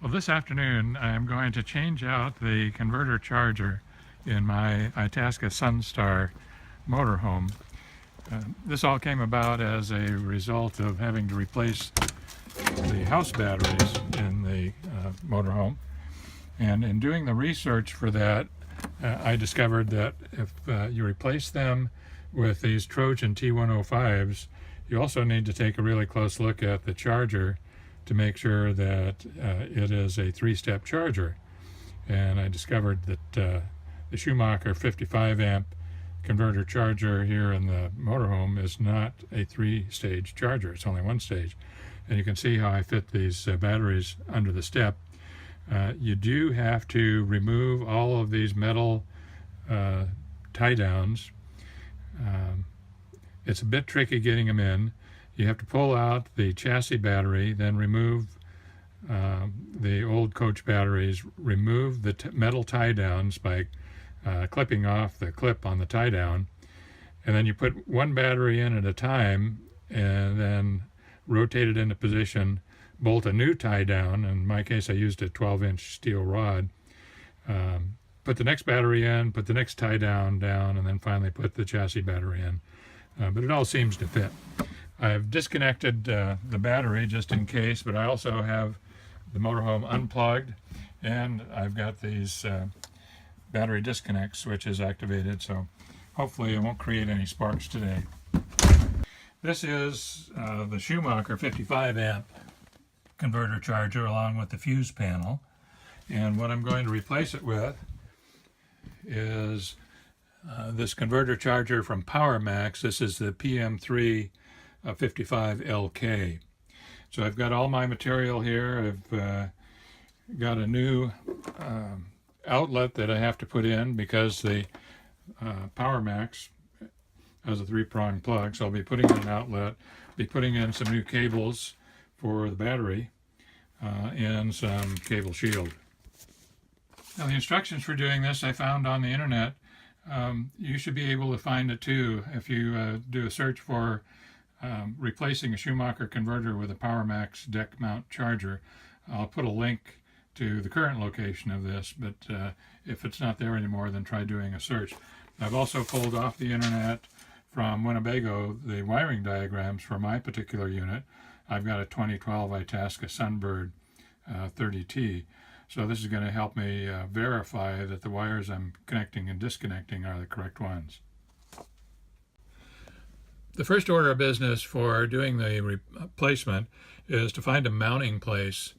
Well, this afternoon I'm going to change out the converter charger in my Itasca Sunstar motorhome. This all came about as a result of having to replace the house batteries in the motorhome. And in doing the research for that, I discovered that if you replace them with these Trojan T105s, you also need to take a really close look at the charger to make sure that it is a three-step charger. And I discovered that the Schumacher 55 amp converter charger here in the motorhome is not a three-stage charger. It's only one stage. And you can see how I fit these batteries under the step. You do have to remove all of these metal tie downs. It's a bit tricky getting them in. You have to pull out the chassis battery, then remove the old coach batteries, remove the metal tie downs by clipping off the clip on the tie down, and then you put one battery in at a time and then rotate it into position, bolt a new tie down. In my case, I used a 12-inch steel rod. Put the next battery in, put the next tie down, and then finally put the chassis battery in. But it all seems to fit. I've disconnected the battery just in case, but I also have the motorhome unplugged, and I've got these battery disconnect switches activated, so hopefully it won't create any sparks today. This is the Schumacher 55 amp converter charger along with the fuse panel, and what I'm going to replace it with is this converter charger from Powermax. This is the PM3 55LK. So I've got all my material here. I've got a new outlet that I have to put in because the Powermax has a three-prong plug, so I'll be putting in an outlet, be putting in some new cables for the battery, and some cable shield. Now, the instructions for doing this I found on the internet. You should be able to find it too if you do a search for replacing a Schumacher converter with a Powermax deck mount charger. I'll put a link to the current location of this, but if it's not there anymore, then try doing a search. I've also pulled off the internet from Winnebago the wiring diagrams for my particular unit. I've got a 2012 Itasca Sunbird 30T. So this is going to help me verify that the wires I'm connecting and disconnecting are the correct ones. The first order of business for doing the replacement is to find a mounting place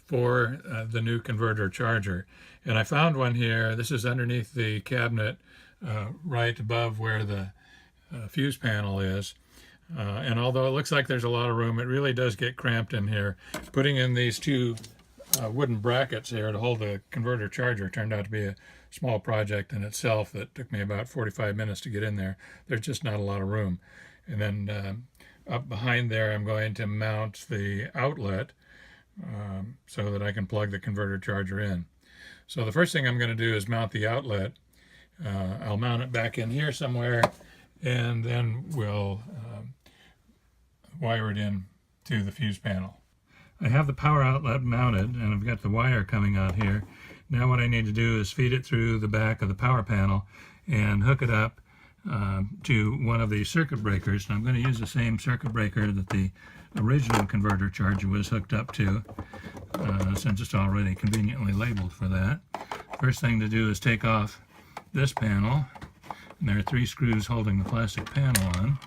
for the new converter charger. And I found one here. This is underneath the cabinet right above where the fuse panel is. And although it looks like there's a lot of room, it really does get cramped in here. Putting in these two wooden brackets here to hold the converter charger turned out to be a small project in itself that took me about 45 minutes to get in there. There's just not a lot of room. And then up behind there I'm going to mount the outlet so that I can plug the converter charger in. So the first thing I'm going to do is mount the outlet. I'll mount it back in here somewhere, and then we'll wire it in to the fuse panel. I have the power outlet mounted, and I've got the wire coming out here. Now what I need to do is feed it through the back of the power panel and hook it up to one of these circuit breakers. And I'm going to use the same circuit breaker that the original converter charger was hooked up to, since it's already conveniently labeled for that. First thing to do is take off this panel, and there are 3 screws holding the plastic panel on.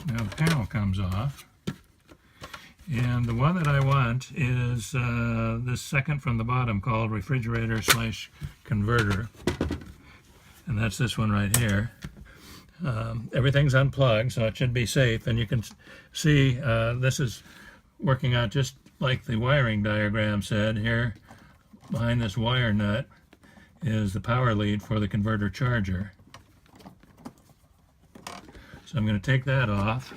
Now the panel comes off, and the one that I want is this second from the bottom, called refrigerator / converter, and that's this one right here. Everything's unplugged, so it should be safe, and you can see this is working out just like the wiring diagram said. Here behind this wire nut is the power lead for the converter charger. So I'm going to take that off,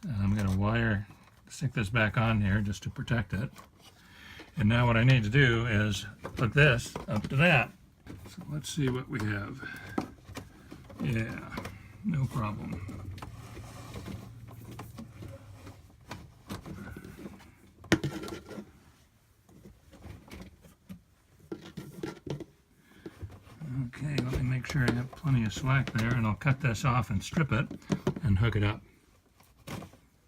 and I'm going to stick this back on here just to protect it. And now what I need to do is hook this up to that. So let's see what we have. Yeah, no problem. Okay, let me make sure I have plenty of slack there, and I'll cut this off and strip it and hook it up.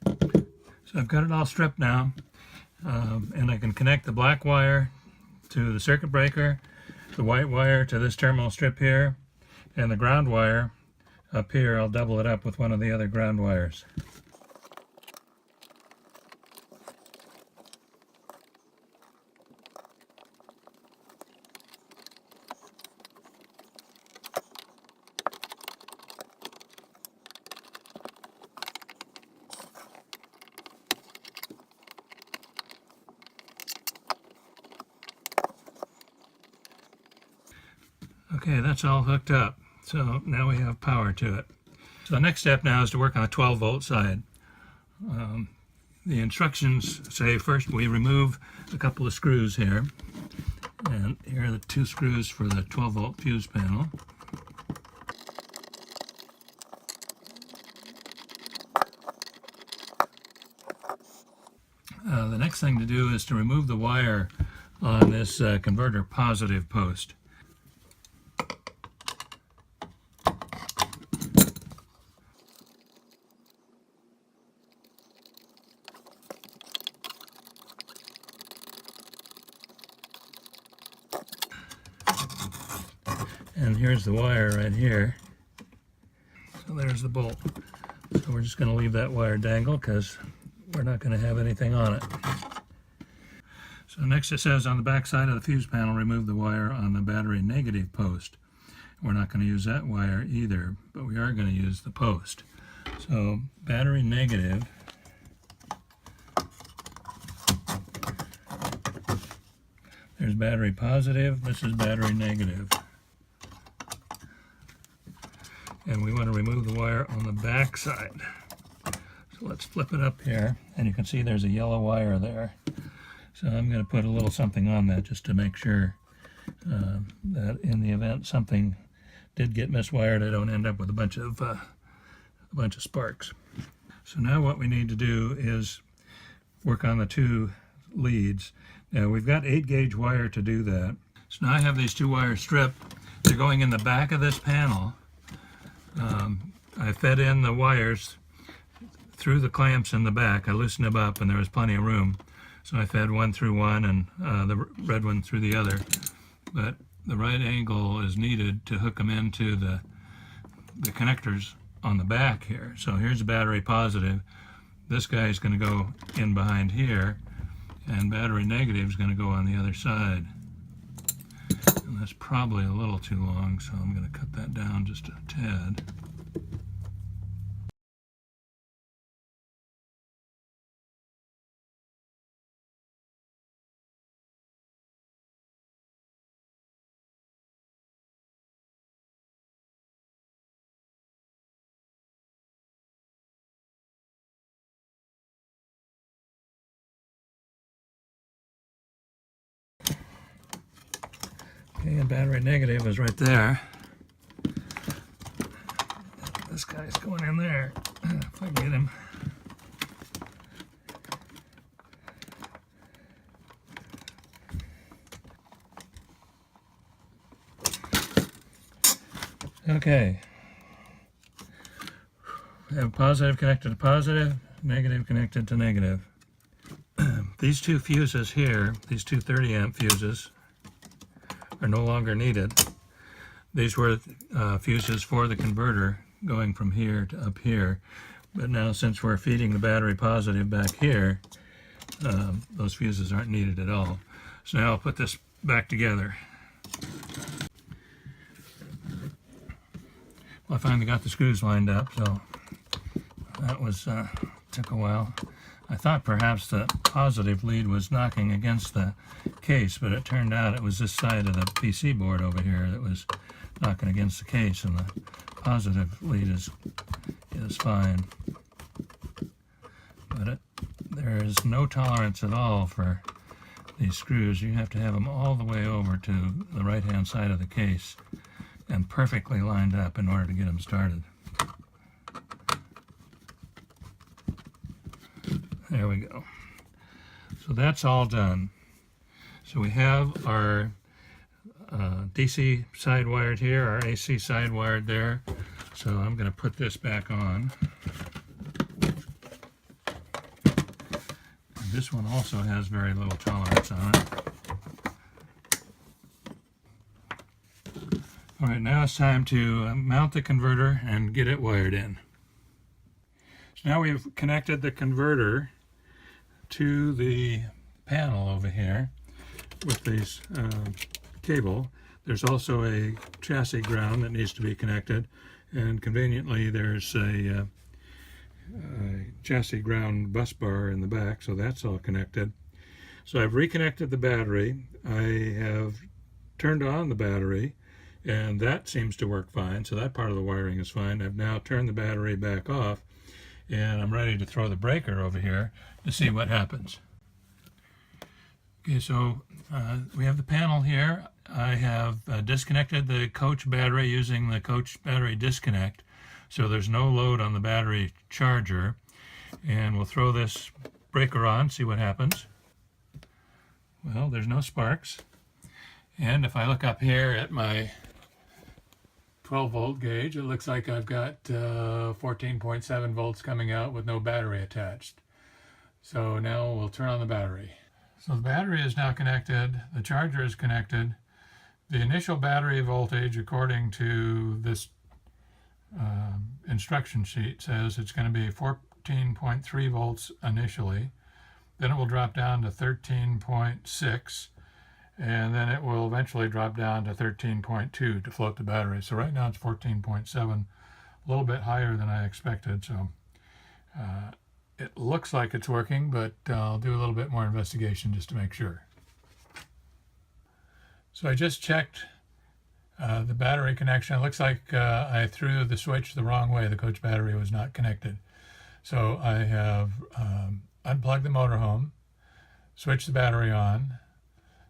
So I've got it all stripped now, and I can connect the black wire to the circuit breaker, the white wire to this terminal strip here, and the ground wire up here. I'll double it up with one of the other ground wires. Okay, that's all hooked up. So now we have power to it. So the next step now is to work on a 12-volt side. The instructions say first we remove a couple of screws here. And here are the 2 screws for the 12-volt fuse panel. The next thing to do is to remove the wire on this converter positive post. And here's the wire right here. So there's the bolt. So we're just going to leave that wire dangle because we're not going to have anything on it. So next it says on the back side of the fuse panel, remove the wire on the battery negative post. We're not going to use that wire either, but we are going to use the post. So battery negative. There's battery positive, this is battery negative. And we want to remove the wire on the back side. So let's flip it up here, and you can see there's a yellow wire there. So I'm going to put a little something on that just to make sure that in the event something did get miswired, I don't end up with a bunch of sparks. So now what we need to do is work on the 2 leads. Now we've got 8-gauge wire to do that. So now I have these 2 wires stripped. They're going in the back of this panel. I fed in the wires through the clamps in the back. I loosened them up and there was plenty of room. So I fed one through one and the red one through the other. But the right angle is needed to hook them into the connectors on the back here. So here's the battery positive. This guy is going to go in behind here, and battery negative is going to go on the other side. And that's probably a little too long, so I'm going to cut that down just a tad. Okay, and battery negative is right there. This guy's going in there, if I get him. Okay. We have positive connected to positive, negative connected to negative. These 2 fuses here, these 2 30-amp fuses, are no longer needed. These were fuses for the converter going from here to up here, but now since we're feeding the battery positive back here, those fuses aren't needed at all. So now I'll put this back together. Well, I finally got the screws lined up, so that was took a while. I thought perhaps the positive lead was knocking against the case, but it turned out it was this side of the PC board over here that was knocking against the case, and the positive lead is fine. But there is no tolerance at all for these screws, you have to have them all the way over to the right-hand side of the case and perfectly lined up in order to get them started. There we go. So that's all done. So we have our DC side wired here, our AC side wired there. So I'm going to put this back on. And this one also has very little tolerance on it. All right, now it's time to mount the converter and get it wired in. So now we've connected the converter to the panel over here with this cable. There's also a chassis ground that needs to be connected, and conveniently there's a chassis ground bus bar in the back, so that's all connected. So I've reconnected the battery. I have turned on the battery, and that seems to work fine, so that part of the wiring is fine. I've now turned the battery back off, and I'm ready to throw the breaker over here to see what happens. Okay, so we have the panel here. I have disconnected the coach battery using the coach battery disconnect, so there's no load on the battery charger. And we'll throw this breaker on, see what happens. Well, there's no sparks. And if I look up here at my 12-volt gauge, it looks like I've got 14.7 volts coming out with no battery attached. So now we'll turn on the battery. So the battery is now connected, the charger is connected. The initial battery voltage, according to this instruction sheet, says it's going to be 14.3 volts initially. Then it will drop down to 13.6, and then it will eventually drop down to 13.2 to float the battery. So right now it's 14.7, a little bit higher than I expected. So it looks like it's working, but I'll do a little bit more investigation just to make sure. So I just checked the battery connection. It looks like I threw the switch the wrong way. The coach battery was not connected. So I have unplugged the motorhome, switched the battery on.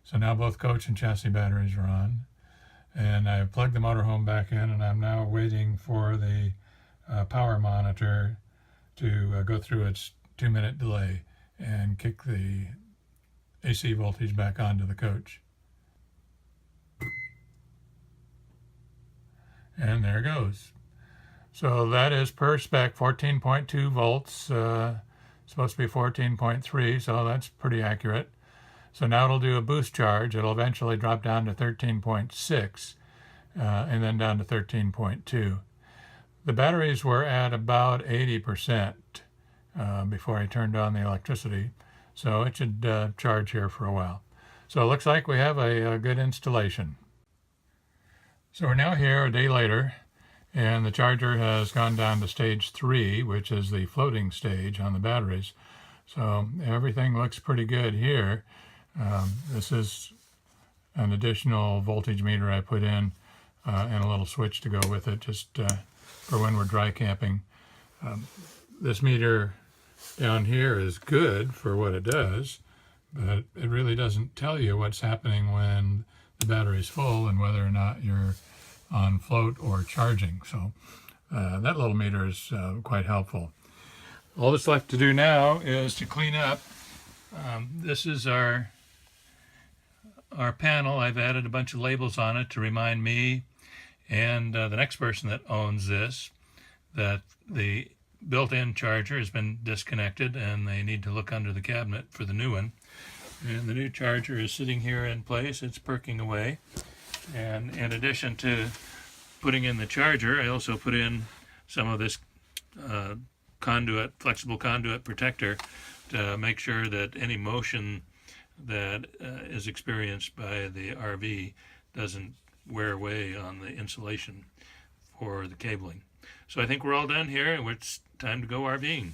So now both coach and chassis batteries are on. And I plugged the motorhome back in, and I'm now waiting for the power monitor to go through its 2-minute delay and kick the AC voltage back onto the coach. And there it goes. So that is per spec 14.2 volts, supposed to be 14.3, so that's pretty accurate. So now it'll do a boost charge. It'll eventually drop down to 13.6 and then down to 13.2. The batteries were at about 80% before I turned on the electricity, so it should charge here for a while. So it looks like we have a good installation. So we're now here a day later, and the charger has gone down to stage 3, which is the floating stage on the batteries. So everything looks pretty good here. This is an additional voltage meter I put in and a little switch to go with it, just for when we're dry camping. This meter down here is good for what it does, but it really doesn't tell you what's happening when the battery's full and whether or not you're on float or charging. So that little meter is quite helpful. All that's left to do now is to clean up. This is our panel. I've added a bunch of labels on it to remind me and the next person that owns this that the built-in charger has been disconnected and they need to look under the cabinet for the new one. And the new charger is sitting here in place. It's perking away. And in addition to putting in the charger, I also put in some of this conduit, flexible conduit protector to make sure that any motion that is experienced by the RV doesn't wear away on the insulation for the cabling. So I think we're all done here, and it's time to go RVing.